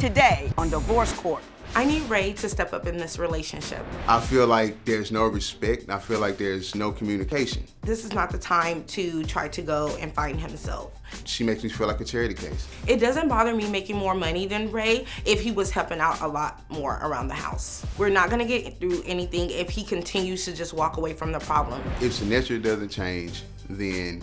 today on Divorce Court. I need Ray to step up in this relationship. I feel like there's no respect. I feel like there's no communication. This is not the time to try to go and find himself. She makes me feel like a charity case. It doesn't bother me making more money than Ray if he was helping out a lot more around the house. We're not gonna get through anything if he continues to just walk away from the problem. If Senettria doesn't change, then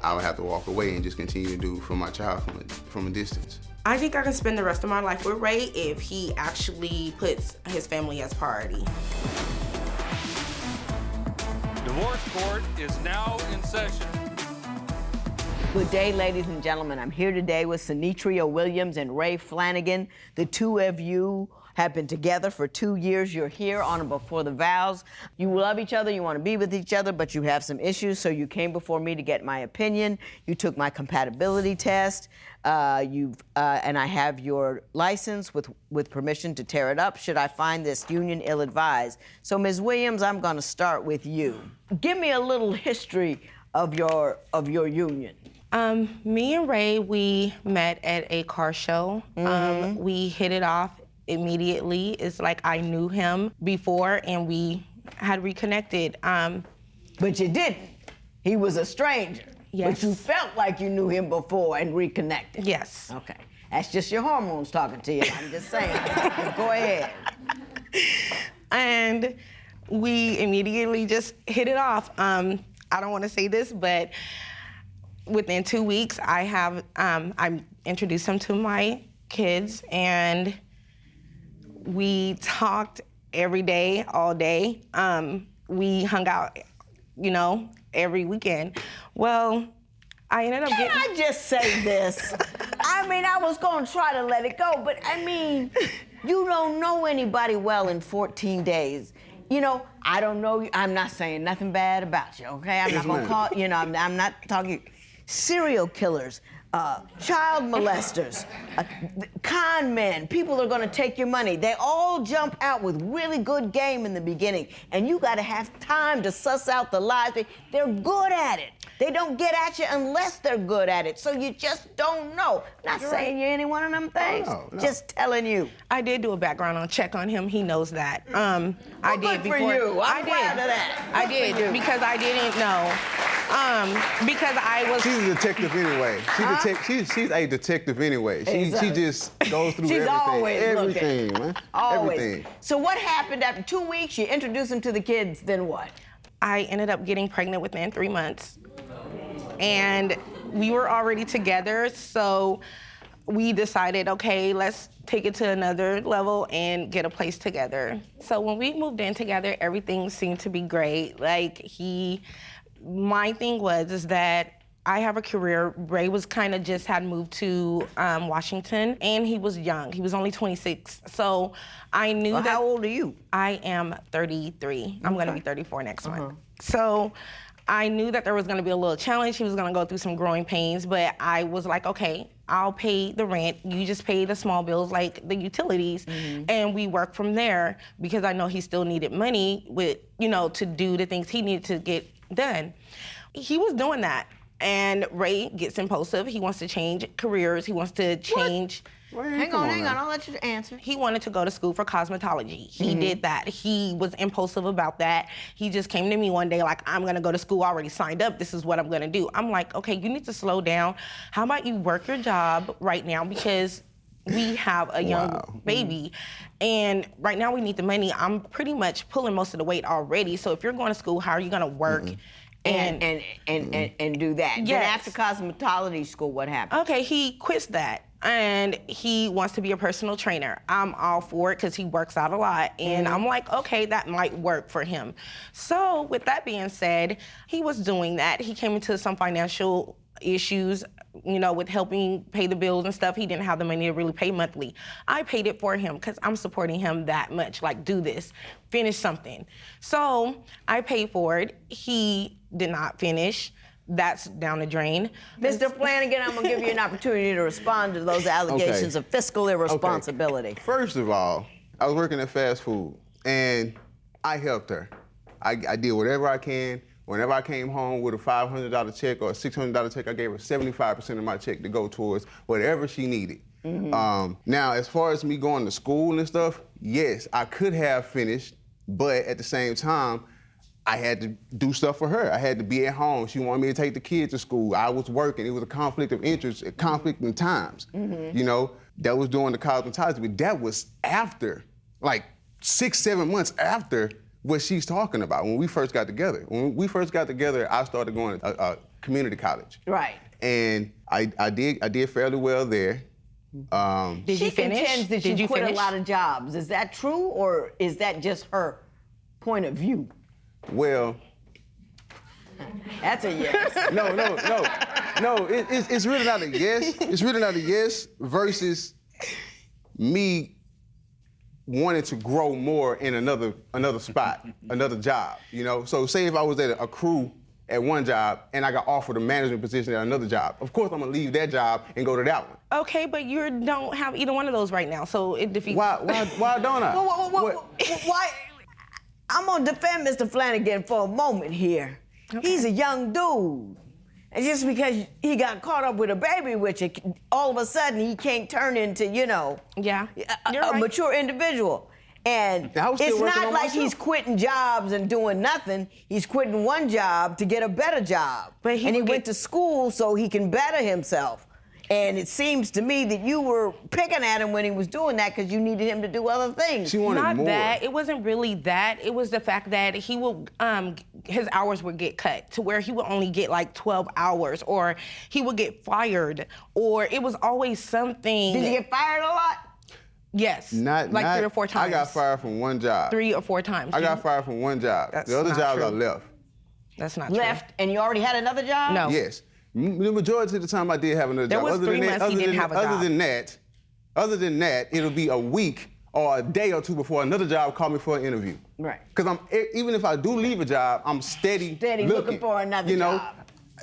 I would have to walk away and just continue to do for my child from a distance. I think I can spend the rest of my life with Ray if he actually puts his family as priority. Divorce Court is now in session. Good day, ladies and gentlemen. I'm here today with Senettria Williams and Ray Flanagan. The two of you have been together for 2 years. You're here on and before the vows. You love each other, you want to be with each other, but you have some issues, so you came before me to get my opinion. You took my compatibility test. And I have your license with permission to tear it up should I find this union ill-advised. So, Ms. Williams, I'm going to start with you. Give me a little history of your union. Me and Ray, we met at a car show. We hit it off immediately. It's like I knew him before and we had reconnected. But you didn't. He was a stranger. Yes. But you felt like you knew him before and reconnected. Yes. Okay. That's just your hormones talking to you. I'm just saying. Go ahead. And we immediately just hit it off. I don't want to say this, but within 2 weeks, I introduced him to my kids, and we talked every day, all day. We hung out, every weekend. Well, I ended up Can I just say this? I mean, I was going to try to let it go, but I mean, you don't know anybody well in 14 days. I don't know you. I'm not saying nothing bad about you, okay? I'm not going to call, I'm not talking serial killers, child molesters, con men, people that are going to take your money. They all jump out with really good game in the beginning, and you got to have time to suss out the lies. They're good at it. They don't get at you unless they're good at it, so you just don't know. Not saying you're any one of them things, No. just telling you. I did do a background check on him. He knows that. I did good before. for you. I'm I proud did. of that. I Good did for you. because I didn't know. Because I was. She's a detective anyway. She's a detective anyway. She just goes through She's always everything, looking. man. Always. Everything. So what happened after 2 weeks? You introduced him to the kids, then what? I ended up getting pregnant within 3 months. And we were already together, so we decided, okay, let's take it to another level and get a place together. So when we moved in together, everything seemed to be great. My thing is that I have a career. Ray was kind of just had moved to Washington, and he was young. He was only 26. So I knew that. How old are you? I am 33. I'm gonna be 34 next month. So I knew that there was gonna be a little challenge. He was gonna go through some growing pains, but I was like, okay, I'll pay the rent. You just pay the small bills like the utilities, and we work from there because I know he still needed money to do the things he needed to get done. He was doing that. And Ray gets impulsive. He wants to change careers. He wants to change. Hang on. I'll let you answer. He wanted to go to school for cosmetology. He did that. He was impulsive about that. He just came to me one day like, I'm gonna go to school, already signed up. This is what I'm gonna do. I'm like, okay, you need to slow down. How about you work your job right now because we have a young baby. And right now we need the money. I'm pretty much pulling most of the weight already. So if you're going to school, how are you gonna work? And do that. Yes. Then after cosmetology school, what happened? Okay, he quits that. And he wants to be a personal trainer. I'm all for it because he works out a lot. And I'm like, okay, that might work for him. So with that being said, he was doing that. He came into some financial issues, with helping pay the bills and stuff. He didn't have the money to really pay monthly. I paid it for him because I'm supporting him that much. Like, do this, finish something. So I paid for it. He did not finish. That's down the drain. Mr. Flanagan, I'm gonna give you an opportunity to respond to those allegations of fiscal irresponsibility. Okay. First of all, I was working at fast food, and I helped her. I did whatever I can. Whenever I came home with a $500 check or a $600 check, I gave her 75% of my check to go towards whatever she needed. Now, as far as me going to school and stuff, yes, I could have finished, but at the same time, I had to do stuff for her. I had to be at home. She wanted me to take the kids to school. I was working. It was a conflict of interest, a conflict in times. You know, that was during the cosmetology, but that was after, like 6, 7 months after what she's talking about when we first got together. When we first got together, I started going to a community college. Right. And I did fairly well there. Did you finish? Contends that Did you quit finish? a lot of jobs. Is that true, or is that just her point of view? Well, That's a yes. no. It's really not a yes. It's really not a yes versus me wanting to grow more in another spot, another job. You know, so say if I was at a crew at one job and I got offered a management position at another job, of course I'm gonna leave that job and go to that one. Okay, but you don't have either one of those right now, so it defeats. Why don't I? Why? I'm gonna defend Mr. Flanagan for a moment here. Okay. He's a young dude. And just because he got caught up with a baby with you, all of a sudden he can't turn into, you know, Yeah, you're a right. mature individual. And I was still it's working not on like myself. he's quitting jobs and doing nothing. He's quitting one job to get a better job. But he and he would went get- to school so he can better himself. And it seems to me that you were picking at him when he was doing that because you needed him to do other things. She wanted Not more. that. It wasn't really that. It was the fact that he would, his hours would get cut to where he would only get like 12 hours, or he would get fired, or it was always something. Did you get fired a lot? Yes. Not 3 or 4 times. I got fired from one job. 3 or 4 times. I got fired from one job. That's The other not jobs I true. left. That's not Left, and you already had another job? No. Yes. The majority of the time I did have another There job. was 3 months he didn't have a job. Other than that, it'll be a week or a day or two before another job called me for an interview. Right. Because even if I do leave a job, I'm steady looking for another you know? job.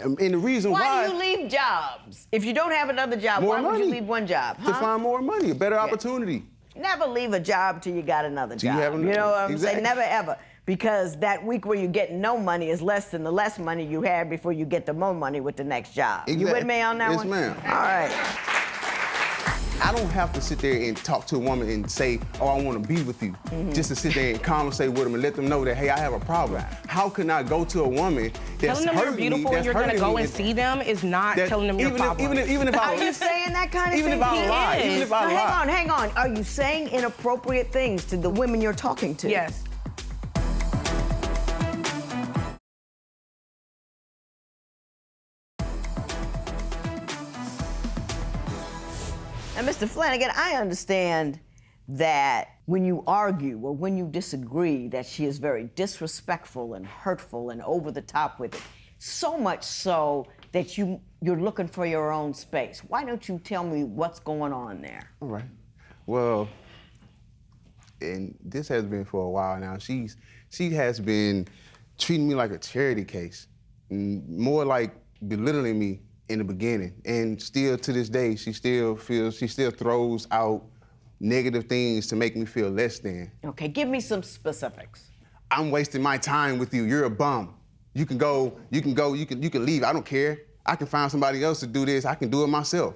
And the reason Why do you leave jobs? If you don't have another job, more why would you money. leave one job? To find more money, a better opportunity. Never leave a job till you got another Till job. you have another- You know what I'm Exactly. saying? Never ever. Because that week where you're getting no money is less than the less money you had before you get the more money with the next job. You with me on that Yes, one? ma'am. All right. I don't have to sit there and talk to a woman and say, oh, I want to be with you. Just to sit there and conversate with them and let them know that, hey, I have a problem. How can I go to a woman that's Telling them you're hurting me, beautiful and that's you're gonna hurting go me, and see them is not that- telling them your problem. Even if I Are you saying that kind of even thing? if I lie, even if I No, lie. hang on. Are you saying inappropriate things to the women you're talking to? Yes. And Mr. Flanagan, I understand that when you argue or when you disagree, that she is very disrespectful and hurtful and over the top with it. So much so that you're looking for your own space. Why don't you tell me what's going on there? All right. Well, and this has been for a while now. She has been treating me like a charity case, more like belittling me in the beginning. And still to this day, she still throws out negative things to make me feel less than. Okay, give me some specifics. I'm wasting my time with you. You're a bum. You can leave. I don't care. I can find somebody else to do this. I can do it myself.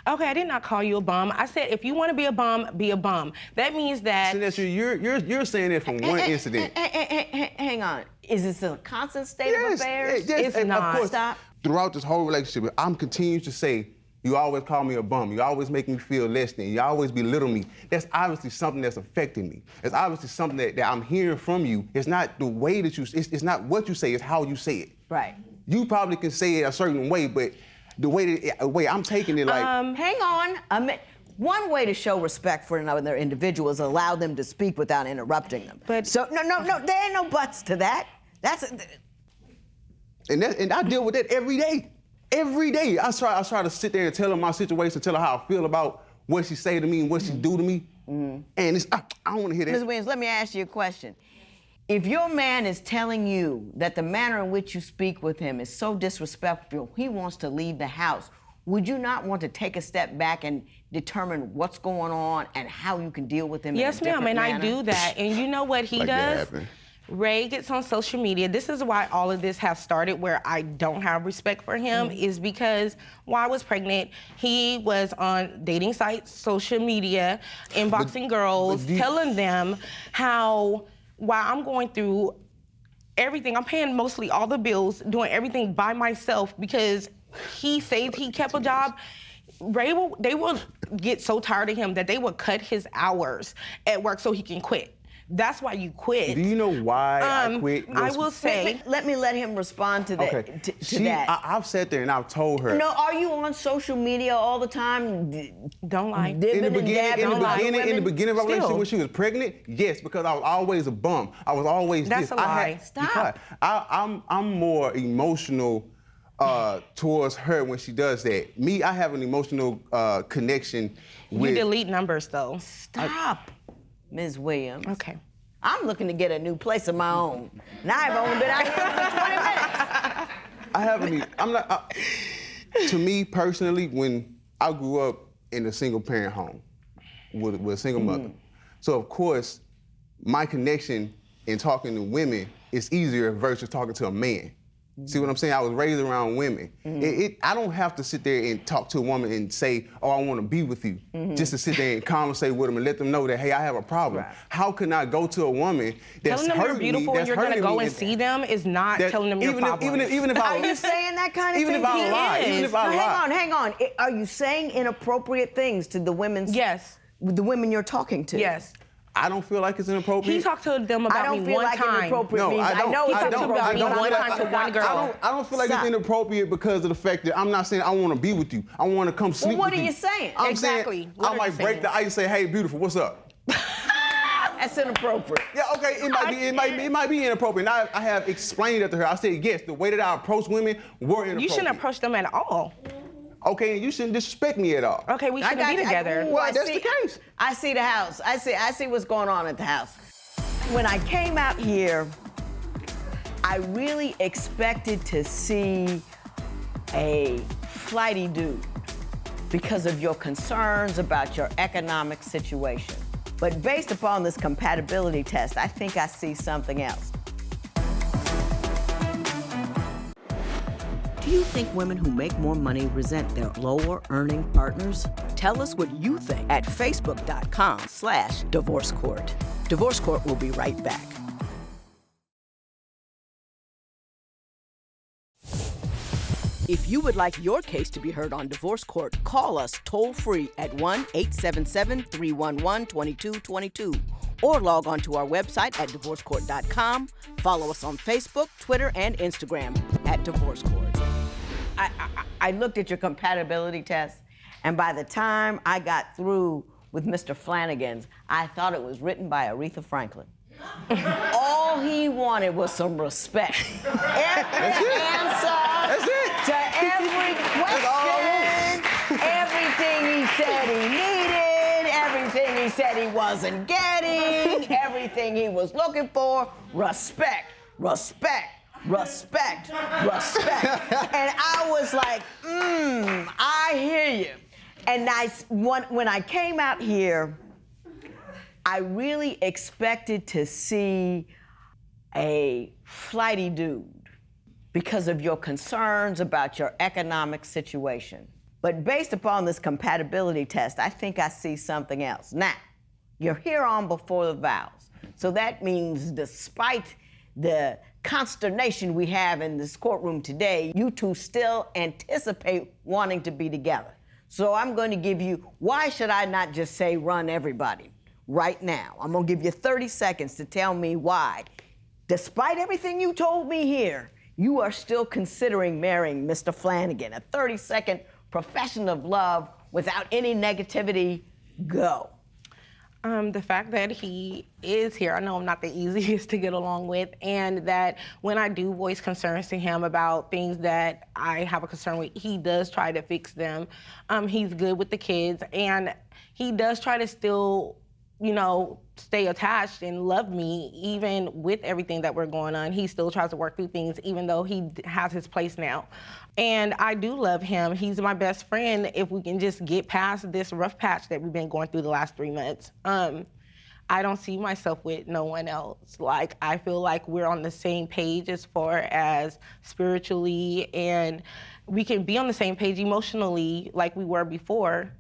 Okay, I did not call you a bum. I said if you want to be a bum, be a bum. That means that. Senettria, you're saying it from one incident. Hang on. Is this a constant state of affairs? yes, It's and not. Of course, Stop. throughout this whole relationship, I'm continuing to say, you always call me a bum. You always make me feel less than. You always belittle me. That's obviously something that's affecting me. It's obviously something that I'm hearing from you. It's not the way that it's not what you say, it's how you say it. Right. You probably can say it a certain way, but the way I'm taking it, like, Hang on a minute. One way to show respect for another individual is allow them to speak without interrupting them. But- so no, there ain't no buts to that. and I deal with that every day. Every day, I try to sit there and tell her my situation, tell her how I feel about what she say to me and what she do to me. And I don't want to hear that. Ms. Williams, let me ask you a question. If your man is telling you that the manner in which you speak with him is so disrespectful, he wants to leave the house, would you not want to take a step back and determine what's going on and how you can deal with him Yes, in a ma'am, different and manner? I do that. And you know what he Like that does? happened. Ray gets on social media. This is why all of this has started, where I don't have respect for him, is because while I was pregnant, he was on dating sites, social media, inboxing girls, telling them how while I'm going through everything, I'm paying mostly all the bills, doing everything by myself because he says he kept a job. They will get so tired of him that they will cut his hours at work so he can quit. That's why you quit. Do you know why I quit? I will say. Let me let him respond to that. Okay. To that. I've sat there and I've told her. No, are you on social media all the time? Don't lie. In the beginning of our Still. relationship when she was pregnant, yes, because I was always a bum. I was always That's this. a lie. Stop. I'm more emotional towards her when she does that. Me, I have an emotional connection with. You delete numbers though. Stop, Ms. Williams. Okay. I'm looking to get a new place of my own. Now I've only been out here for 20 minutes. I'm not. To me personally, when I grew up in a single parent home with a single mother, so of course my connection in talking to women is easier versus talking to a man. See what I'm saying? I was raised around women. I don't have to sit there and talk to a woman and say, oh, I want to be with you, just to sit there and conversate with them and let them know that, hey, I have a problem. Right. How can I go to a woman that's Telling them you're hurting me, beautiful and that's you're gonna hurting go me, and see them is not that- telling them your problems. Even if I Are you saying that kind of even thing? if I lie, even if I lie. Hang on. Are you saying inappropriate things to the women? Yes. The women you're talking to? Yes. I don't feel like it's inappropriate. He talked to them I about don't me feel one like time. inappropriate means I don't. I know He it's talked inappropriate. about me but one I time don't- to one girl. I don't feel like Stop. it's inappropriate because of the fact that I'm not saying I want to be with you. I want to come sleep what with you. are you saying? I'm Exactly. saying What I are might you break saying? the ice and say, hey, beautiful, what's up? That's inappropriate. Yeah, okay, it might be inappropriate. And I have explained that to her. I said, yes, the way that I approach women were inappropriate. You shouldn't approach them at all. Okay, and you shouldn't disrespect me at all. Okay, we shouldn't be together. Well, that's the case. I see the house. I see what's going on at the house. When I came out here, I really expected to see a flighty dude because of your concerns about your economic situation. But based upon this compatibility test, I think I see something else. Do you think women who make more money resent their lower earning partners? Tell us what you think at facebook.com/Divorce Court. Divorce Court will be right back. If you would like your case to be heard on Divorce Court, call us toll-free at 1-877-311-2222 or log on to our website at divorcecourt.com. Follow us on Facebook, Twitter, and Instagram at Divorce Court. I looked at your compatibility test, and by the time I got through with Mr. Flanagan's, I thought it was written by Aretha Franklin. All he wanted was some respect. Every answer to every question, everything he said he needed, everything he said he wasn't getting, everything he was looking for, respect, respect, respect, respect. And I was like, I hear you. And when I came out here, I really expected to see a flighty dude because of your concerns about your economic situation. But based upon this compatibility test, I think I see something else. Now, you're here on before the vows. So that means despite the consternation we have in this courtroom today, you two still anticipate wanting to be together. So I'm going to give you, why should I not just say run everybody right now? I'm going to give you 30 seconds to tell me why, despite everything you told me here, you are still considering marrying Mr. Flanagan. A 30-second profession of love without any negativity. Go. The fact that he is here, I know I'm not the easiest to get along with, and that when I do voice concerns to him about things that I have a concern with, he does try to fix them. He's good with the kids, and he does try to still, stay attached and love me, even with everything that we're going on. He still tries to work through things, even though he has his place now. And I do love him. He's my best friend if we can just get past this rough patch that we've been going through the last 3 months. I don't see myself with no one else. Like, I feel like we're on the same page as far as spiritually, and we can be on the same page emotionally like we were before.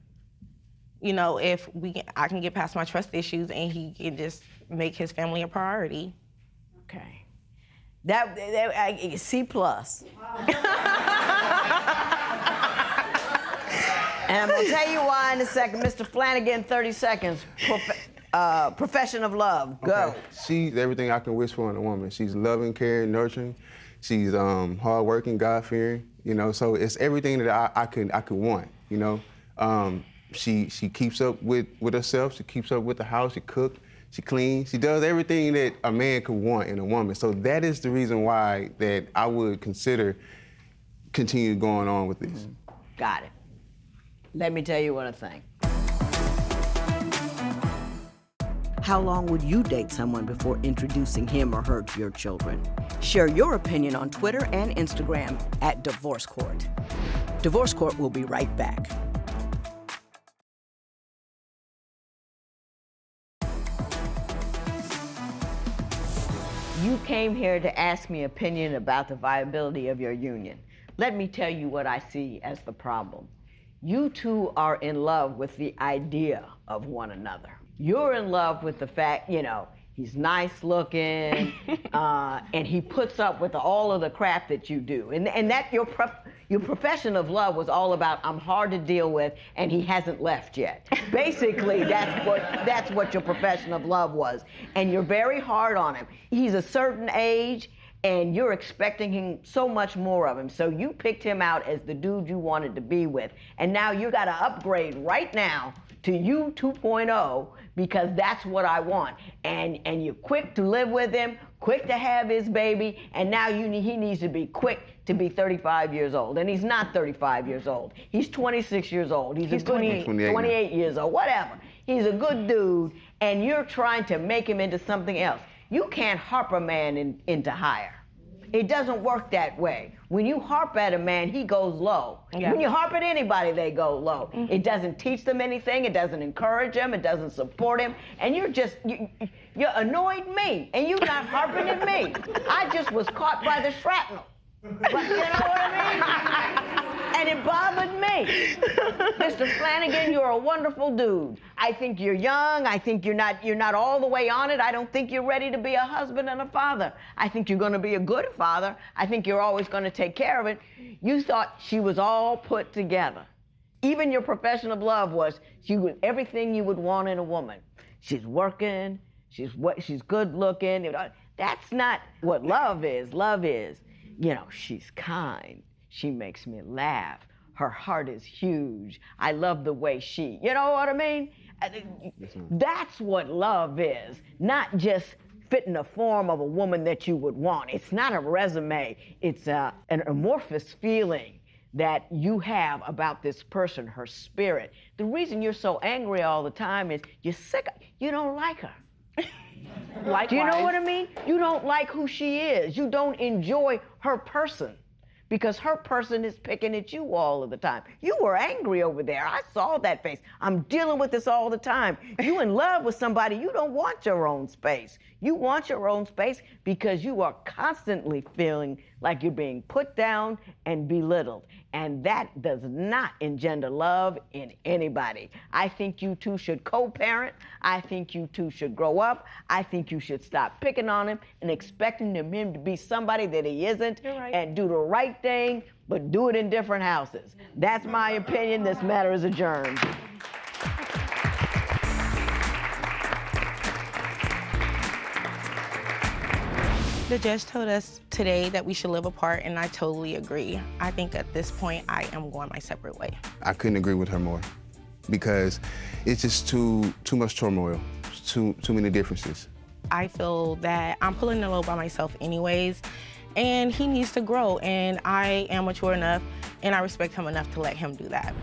You know, if I can get past my trust issues and he can just make his family a priority. Okay. That C+. And I'm gonna tell you why in a second. Mr. Flanagan, 30 seconds. Profession of love, go. Okay. She's everything I can wish for in a woman. She's loving, caring, nurturing. She's hardworking, God-fearing. You know, so it's everything that I could want. You know, she keeps up with herself. She keeps up with the house. She cooks. She cleans. She does everything that a man could want in a woman. So that is the reason why that I would consider continue going on with this. Got it. Let me tell you what I think. How long would you date someone before introducing him or her to your children? Share your opinion on Twitter and Instagram at Divorce Court. Divorce Court will be right back. You came here to ask me opinion about the viability of your union. Let me tell you what I see as the problem. You two are in love with the idea of one another. You're in love with the fact, you know, he's nice looking, and he puts up with all of the crap that you do. And that your profession of love was all about, I'm hard to deal with, and he hasn't left yet. Basically, that's what your profession of love was. And you're very hard on him. He's a certain age, and you're expecting him so much more of him. So you picked him out as the dude you wanted to be with. And now you gotta upgrade right now to you 2.0, because that's what I want. And you're quick to live with him, quick to have his baby, and now he needs to be quick to be 35 years old. And he's not 35 years old. He's 26 years old. He's 28 years old, whatever. He's a good dude, and you're trying to make him into something else. You can't harp a man into higher. It doesn't work that way. When you harp at a man, he goes low. Yeah. When you harp at anybody, they go low. Mm-hmm. It doesn't teach them anything. It doesn't encourage them. It doesn't support him. And you're annoyed me, and you're not harping at me. I just was caught by the shrapnel. But you know what I mean? And it bothered me. Mr. Flanagan, you're a wonderful dude. I think you're young. I think you're not all the way on it. I don't think you're ready to be a husband and a father. I think you're going to be a good father. I think you're always going to take care of it. You thought she was all put together. Even your profession of love was everything you would want in a woman. She's working. She's good looking. That's not what love is. Love is, you know, she's kind. She makes me laugh. Her heart is huge. I love the way you know what I mean? That's what love is, not just fitting the form of a woman that you would want. It's not a resume. It's an amorphous feeling that you have about this person, her spirit. The reason you're so angry all the time is you're sick. You don't like her. Likewise. Do you know what I mean? You don't like who she is. You don't enjoy her person, because her person is picking at you all of the time. You were angry over there. I saw that face. I'm dealing with this all the time. You in love with somebody, you don't want your own space. You want your own space because you are constantly feeling like you're being put down and belittled. And that does not engender love in anybody. I think you two should co-parent. I think you two should grow up. I think you should stop picking on him and expecting him to be somebody that he isn't. You're right. And do the right thing, but do it in different houses. That's my opinion. This matter is adjourned. The judge told us today that we should live apart, and I totally agree. I think at this point, I am going my separate way. I couldn't agree with her more, because it's just too much turmoil, too many differences. I feel that I'm pulling the load by myself anyways, and he needs to grow, and I am mature enough, and I respect him enough to let him do that.